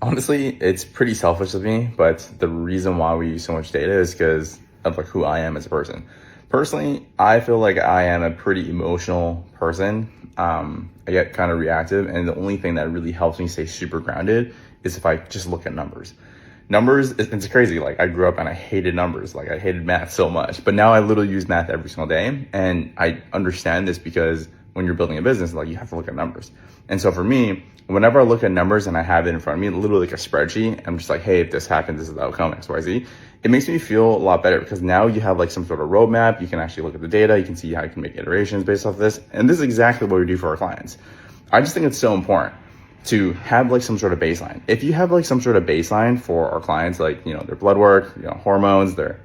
Honestly, it's pretty selfish of me, but the reason why we use so much data is because of like who I am as a person. Personally, I feel like I am a pretty emotional person. I get kind of reactive, and the only thing that really helps me stay super grounded is if I just look at numbers. Numbers, it's crazy. Like I grew up and I hated numbers. Like I hated math so much, but now I literally use math every single day. And I understand this because when you're building a business, like you have to look at numbers. And so for me, whenever I look at numbers and I have it in front of me, literally like a spreadsheet, I'm just like, hey, if this happens, this is the outcome, X, Y, Z. It makes me feel a lot better because now you have like some sort of roadmap. You can actually look at the data. You can see how you can make iterations based off of this. And this is exactly what we do for our clients. I just think it's so important to have like some sort of baseline. If you have like some sort of baseline for our clients, like, their blood work, hormones, their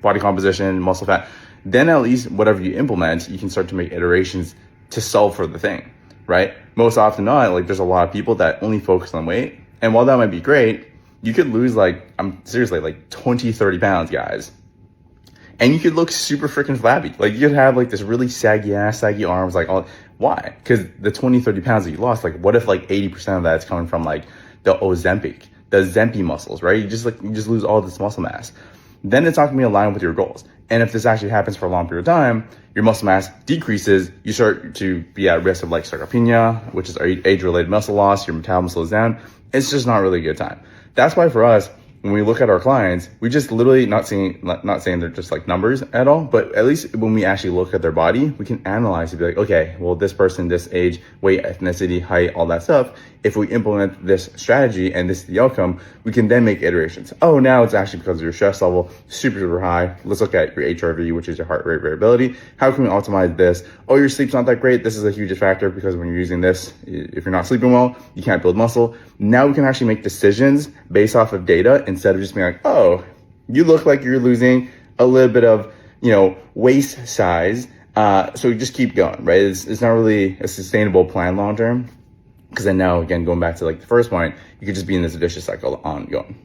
body composition, muscle fat, then at least whatever you implement, you can start to make iterations to solve for the thing, right? Most often not, like there's a lot of people that only focus on weight. And while that might be great, you could lose I'm seriously like 20, 30 pounds, guys. And you could look super freaking flabby. Like you could have like this really saggy ass, saggy arms, like all. Why? Because the 20, 30 pounds that you lost, like what if like 80% of that is coming from like the Ozempic, the Zempi muscles, right? You just lose all this muscle mass. Then it's not gonna be aligned with your goals. And if this actually happens for a long period of time, your muscle mass decreases, you start to be at risk of like sarcopenia, which is age-related muscle loss, your metabolism slows down. It's just not really a good time. That's why for us, when we look at our clients, we just literally not saying they're just like numbers at all, but at least when we actually look at their body, we can analyze and be like, okay, well, this person, this age, weight, ethnicity, height, all that stuff, if we implement this strategy and this is the outcome, we can then make iterations. Oh, now it's actually because of your stress level, super, super high. Let's look at your HRV, which is your heart rate variability. How can we optimize this? Oh, your sleep's not that great. This is a huge factor because when you're using this, if you're not sleeping well, you can't build muscle. Now we can actually make decisions based off of data instead of just being like, oh, you look like you're losing a little bit of, waist size. So we just keep going, right? It's not really a sustainable plan long term. Because then now, again, going back to like the first point, you could just be in this vicious cycle ongoing.